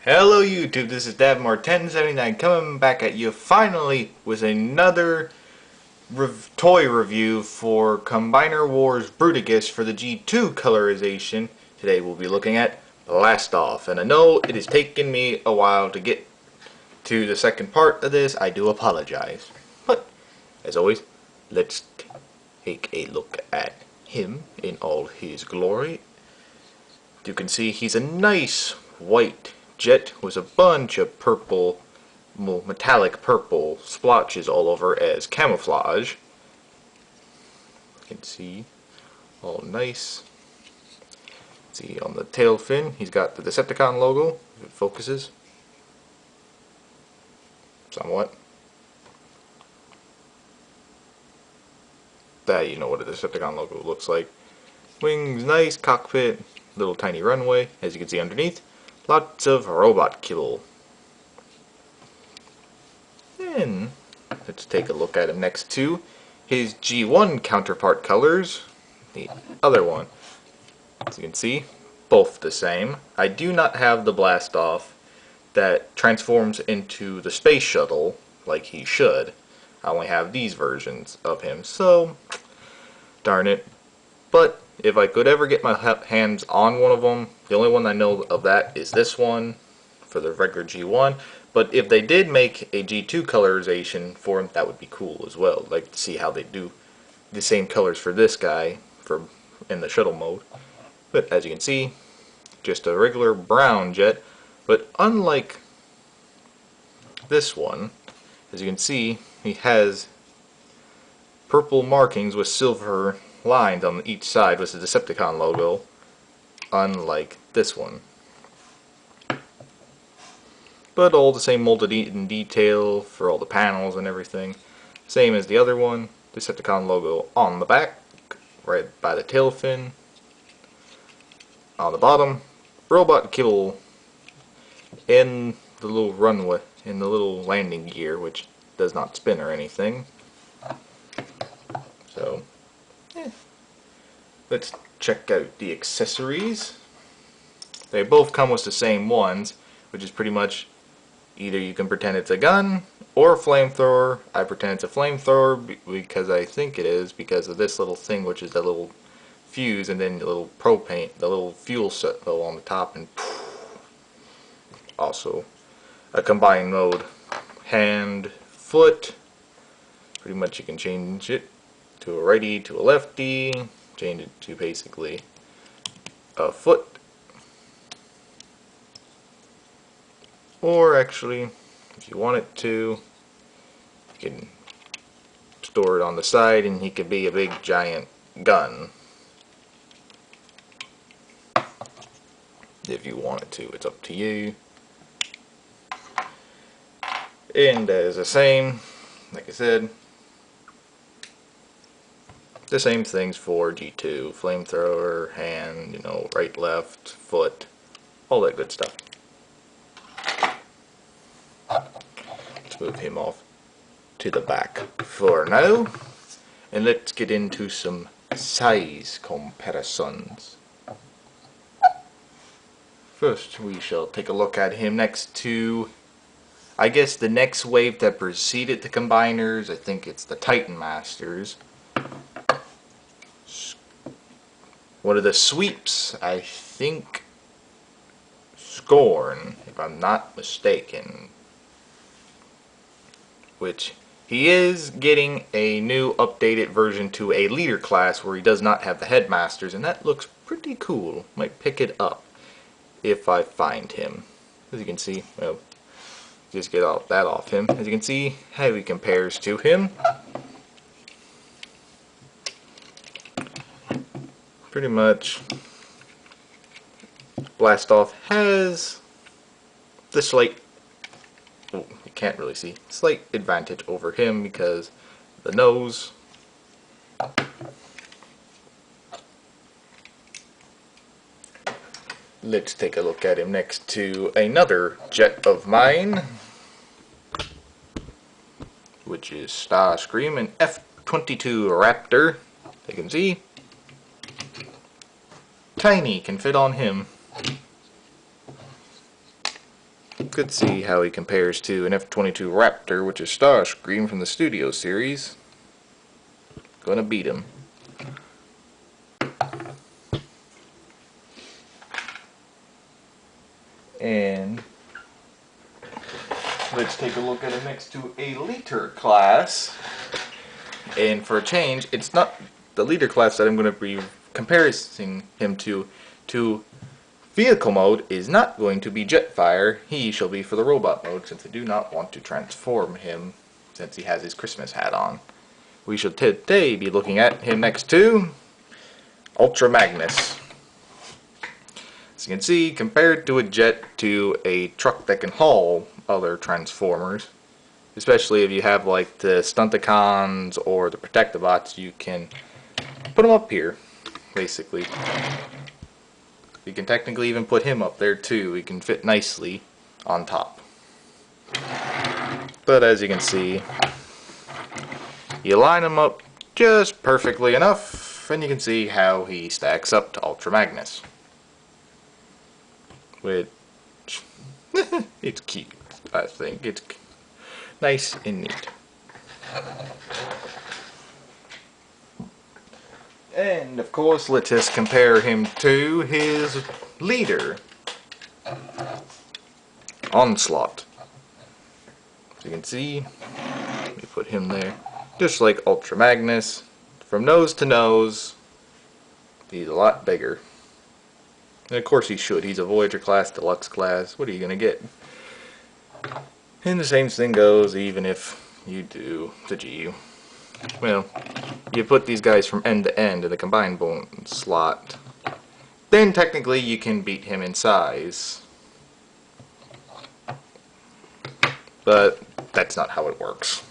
Hello YouTube, this is DavMore1079 coming back at you finally with another toy review for Combiner Wars Bruticus for the G2 colorization. Today we'll be looking at Blast Off, and I know it has taken me a while to get to the second part of this. I do apologize. But, as always, let's take a look at him in all his glory. You can see he's a nice white jet with a bunch of purple, metallic purple splotches all over as camouflage. You can see all nice. See on the tail fin, he's got the Decepticon logo. If it focuses somewhat. That you know what a Decepticon logo looks like. Wings, nice cockpit, little tiny runway. As you can see underneath, lots of robot kibble. And let's take a look at him next to his G1 counterpart colors. The other one. As you can see, both the same. I do not have the Blast Off that transforms into the space shuttle like he should. I only have these versions of him, so darn it. But if I could ever get my hands on one of them, the only one I know of that is this one for the regular G1. But if they did make a G2 colorization for him, that would be cool as well. I'd like to see how they do the same colors for this guy for in the shuttle mode. But as you can see, just a regular brown jet. But unlike this one, as you can see, he has purple markings with silver lines on each side with the Decepticon logo, unlike this one. But all the same molded in detail for all the panels and everything. Same as the other one, Decepticon logo on the back, right by the tail fin. On the bottom, robot kibble in the little runway, in the little landing gear, which does not spin or anything. So, let's check out the accessories. They both come with the same ones, which is pretty much either you can pretend it's a gun or a flamethrower. I pretend it's a flamethrower because I think it is, because of this little thing, which is the little fuse, and then the little propane, the little fuel cell on the top, and also a combined mode. Hand, foot, pretty much you can change it to a righty, to a lefty, change it to basically a foot. Or actually, if you want it to, you can store it on the side and he could be a big giant gun. If you want it to, it's up to you. And as the same, like I said, the same things for G2, flamethrower, hand, you know, right, left, foot, all that good stuff. Let's move him off to the back for now, and let's get into some size comparisons. First, we shall take a look at him next to, I guess, the next wave that preceded the Combiners. I think it's the Titan Masters. One of the sweeps, I think, Scorn, if I'm not mistaken. Which, he is getting a new updated version to a leader class where he does not have the headmasters, and that looks pretty cool. Might pick it up if I find him. As you can see, well, just get all that off him. As you can see how he compares to him. Pretty much, Blast Off has the slight, oh, you can't really see, slight advantage over him because the nose. Let's take a look at him next to another jet of mine, which is Starscream, an F-22 Raptor. You can see, tiny, can fit on him. could see how he compares to an F-22 Raptor, which is Starscream from the Studio series. Gonna beat him. And let's take a look at it next to a Leader class. And for a change, it's not the Leader class that I'm going to be comparing him to vehicle mode is not going to be Jetfire. He shall be for the robot mode, since I do not want to transform him since he has his Christmas hat on. We shall today be looking at him next to Ultra Magnus. As you can see, compared to a jet to a truck that can haul other Transformers, especially if you have like the Stunticons or the Protectobots, you can put them up here, basically. You can technically even put him up there too. He can fit nicely on top. But as you can see, you line him up just perfectly enough, and you can see how he stacks up to Ultra Magnus. Which, it's cute, I think. It's nice and neat. And of course, let us compare him to his leader, Onslaught. As you can see, let me put him there. Just like Ultra Magnus, from nose to nose, he's a lot bigger. And of course he should. He's a Voyager class, deluxe class. What are you going to get? And the same thing goes even if you do the GU. Well, you put these guys from end to end in the combined bone slot. Then technically you can beat him in size. But that's not how it works.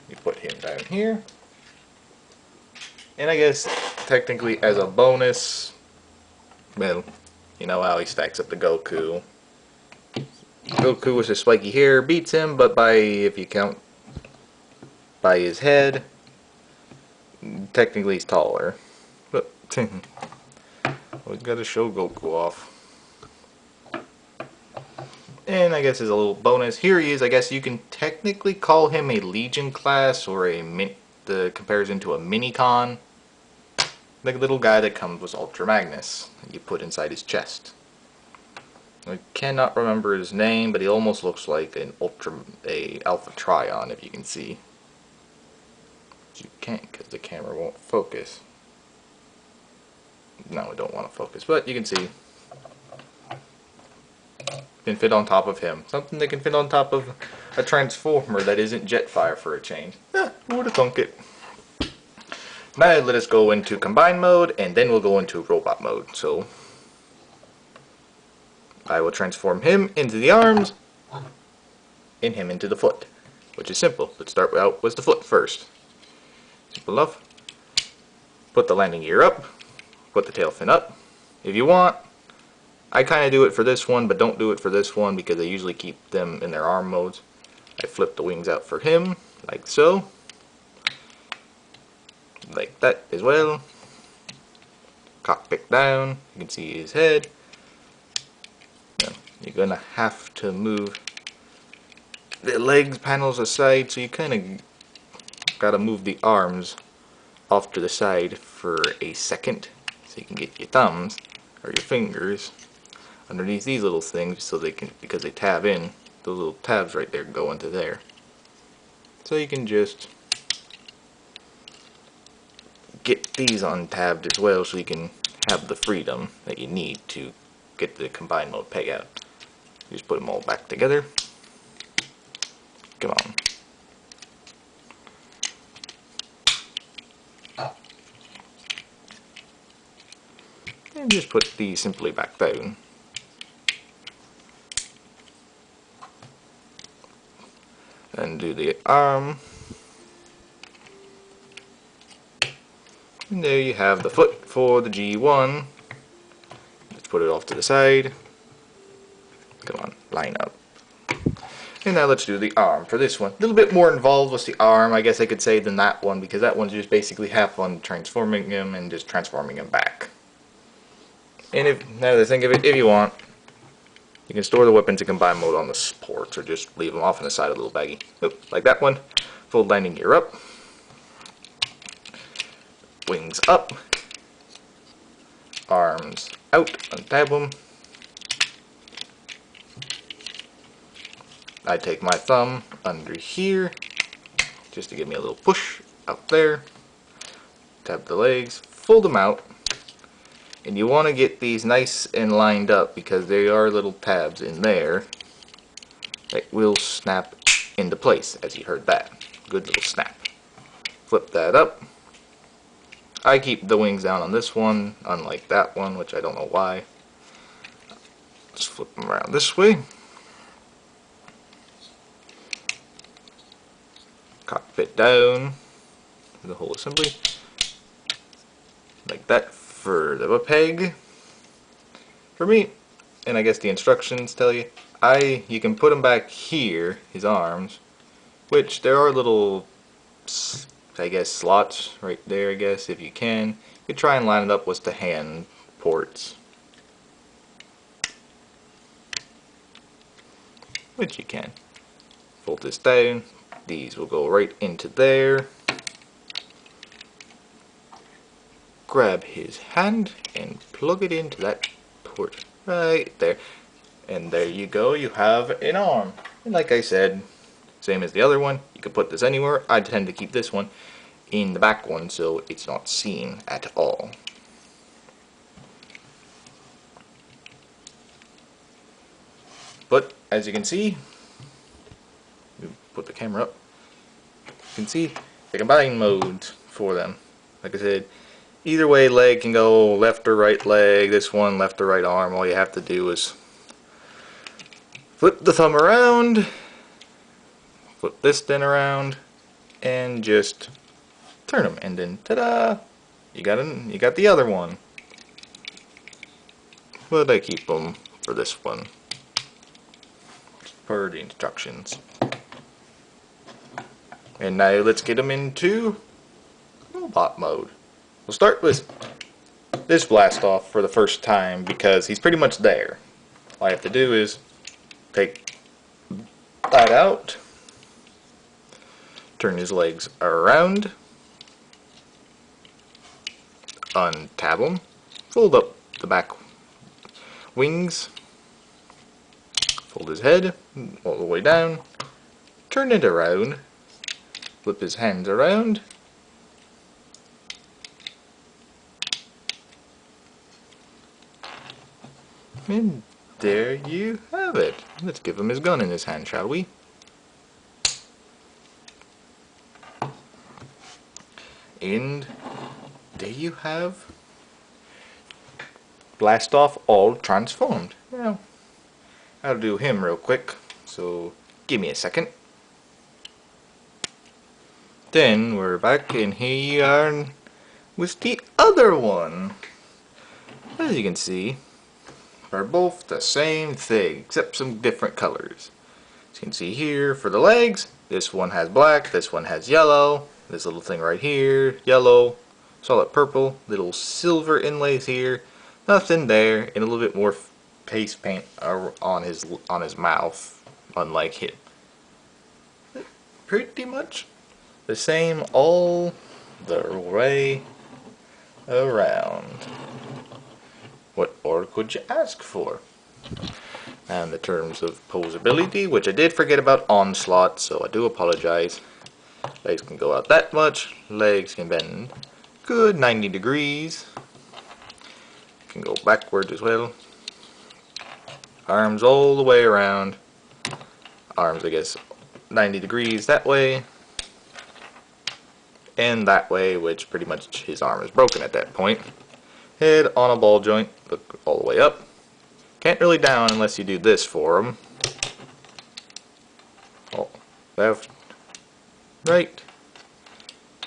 You put him down here. And I guess technically as a bonus, well, you know how he stacks up to Goku. Goku with his spiky hair beats him, but if you count by his head, technically he's taller. But we've got to show Goku off. And I guess as a little bonus, here he is. I guess you can technically call him a Legion class or the comparison to a Minicon. The little guy that comes with Ultra Magnus that you put inside his chest. I cannot remember his name, but he almost looks like an Alpha Trion, if you can see. But you can't because the camera won't focus. No, I don't want to focus, but you can see. Can fit on top of him. Something that can fit on top of a Transformer that isn't Jetfire for a change. Who would have thunk it? Now let us go into combined mode, and then we'll go into robot mode. So I will transform him into the arms, and him into the foot, which is simple. Let's start out with the foot first. Simple enough. Put the landing gear up, put the tail fin up. If you want, I kind of do it for this one, but don't do it for this one because I usually keep them in their arm modes. I flip the wings out for him, like so. Like that as well. Cockpit down, you can see his head. Now, you're gonna have to move the legs panels aside, so you kind of gotta move the arms off to the side for a second, so you can get your thumbs or your fingers underneath these little things, so they can, because they tab in, those little tabs right there go into there. So you can just get these untabbed as well, so you can have the freedom that you need to get the combined mode peg out. You just put them all back together. Come on. And just put these simply back down. And do the arm. And there you have the foot for the G1. Let's put it off to the side. Come on, line up. And now let's do the arm for this one. A little bit more involved with the arm, I guess I could say, than that one, because that one's just basically have fun transforming him and just transforming him back. And if, now that I think of it, if you want, You can store the weapons in combine mode on the supports, or just leave them off on the side of a little baggie. Oop, like that one. Full landing gear up. Wings up. Arms out. Untab them. I take my thumb under here, just to give me a little push out there. Tab the legs. Fold them out. And you want to get these nice and lined up because there are little tabs in there that will snap into place, as you heard that. Good little snap. Flip that up. I keep the wings down on this one, unlike that one, which I don't know why. Just flip them around this way. Cockpit down. The whole assembly. Like that. For the peg, for me, and I guess the instructions tell you, you can put him back here, his arms, which there are little, I guess, slots right there, I guess, if you can. You could try and line it up with the hand ports, which you can. Fold this down, these will go right into there. Grab his hand and plug it into that port right there, and there you go, you have an arm. And like I said, same as the other one, you can put this anywhere. I tend to keep this one in the back one so it's not seen at all. But as you can see, put the camera up, you can see the combine modes for them. Like I said, either way leg can go left or right leg, this one left or right arm. All you have to do is flip the thumb around, flip this then around, and just turn them, and then ta-da! You got the other one. But I keep them for this one, per the instructions. And now let's get them into robot mode. We'll start with this blast off for the first time because he's pretty much there. All I have to do is take that out, turn his legs around, untab him, fold up the back wings, fold his head all the way down, turn it around, flip his hands around, and there you have it. Let's give him his gun in his hand, shall we? And there you have Blast Off all transformed. Now, I'll do him real quick, so give me a second. Then we're back, and here you are with the other one. As you can see, are both the same thing, except some different colors. As you can see here, for the legs, this one has black, this one has yellow, this little thing right here, yellow, solid purple, little silver inlays here, nothing there, and a little bit more face paint on his mouth, unlike him. Pretty much the same all the way around. What more could you ask for? And in terms of posability, which I did forget about onslaught, so I do apologize. Legs can go out that much. Legs can bend good 90 degrees. Can go backwards as well. Arms all the way around. Arms, I guess, 90 degrees that way. And that way, which pretty much his arm is broken at that point. Head on a ball joint, look all the way up. Can't really down unless you do this for him. Oh, left, right.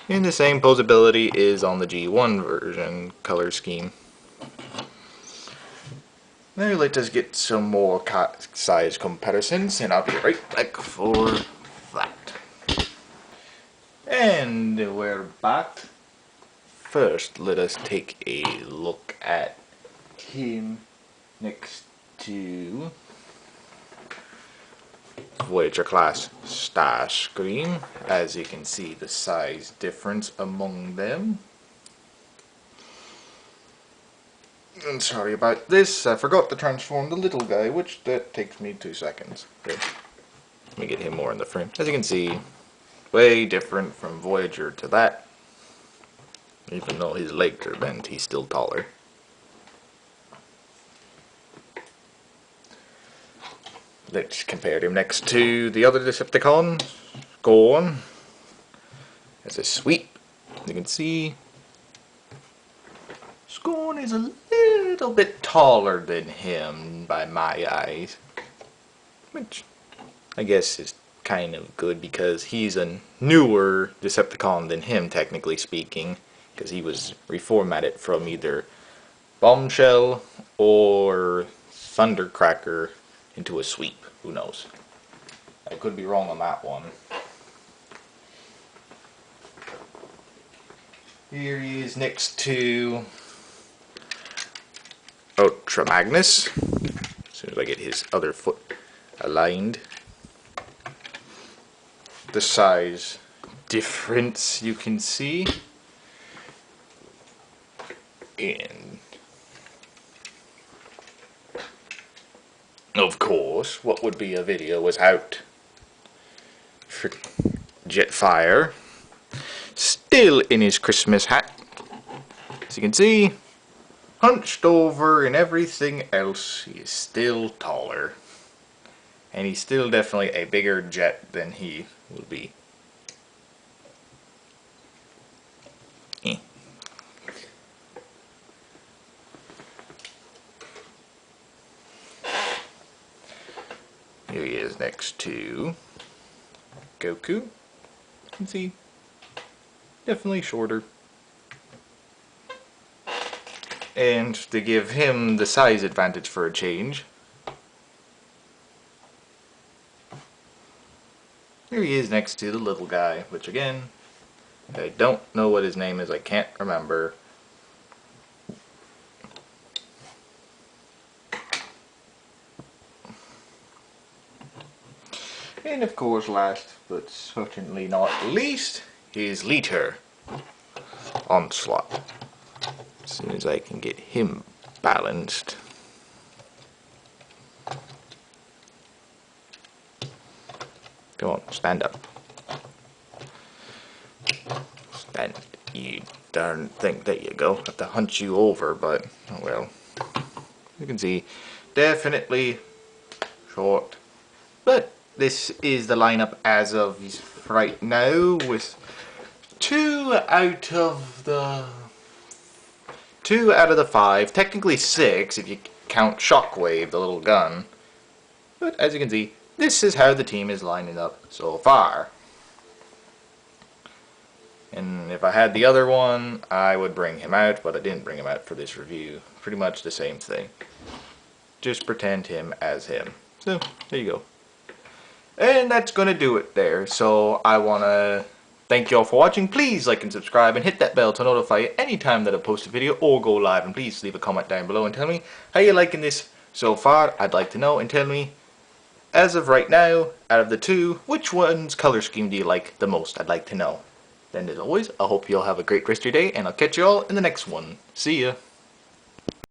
And the same posability is on the G1 version color scheme. Now let us get some more size comparisons, and I'll be right back for that. And we're back. First, let us take a look at him next to Voyager class Starscream. As you can see, the size difference among them. And sorry about this, I forgot to transform the little guy, which that takes me 2 seconds. Okay. Let me get him more in the frame. As you can see, way different from Voyager to that. Even though his legs are bent, he's still taller. Let's compare him next to the other Decepticon. Go on. As a sweep, you can see Scorn is a little bit taller than him by my eyes, which I guess is kind of good because he's a newer Decepticon than him, technically speaking, because he was reformatted from either Bombshell or Thundercracker into a sweep. Who knows? I could be wrong on that one. Here he is next to Ultra Magnus. As soon as I get his other foot aligned. The size difference you can see. And of course, what would be a video without Jetfire still in his Christmas hat. As you can see, hunched over and everything else, he is still taller. And he's still definitely a bigger jet than he will be. Here he is next to Goku. You can see, definitely shorter. And to give him the size advantage for a change, here he is next to the little guy, which again, I don't know what his name is, I can't remember. And of course, last but certainly not least, is Liter Onslaught. As soon as I can get him balanced. Come on, stand up. Stand. You darn thing. There you go. Have to hunch you over, but oh well. You can see, definitely short. But this is the lineup as of right now, with 2 out of the 5, technically 6 if you count Shockwave, the little gun. But as you can see, this is how the team is lining up so far. And if I had the other one, I would bring him out, but I didn't bring him out for this review. Pretty much the same thing. Just pretend him as him. So, there you go. And that's going to do it there. So, I want to thank you all for watching. Please like and subscribe and hit that bell to notify you anytime that I post a video or go live. And please leave a comment down below and tell me how you're liking this so far. I'd like to know. And tell me, as of right now, out of the 2, which one's color scheme do you like the most? I'd like to know. Then as always, I hope you all have a great rest of your day, and I'll catch you all in the next one. See ya!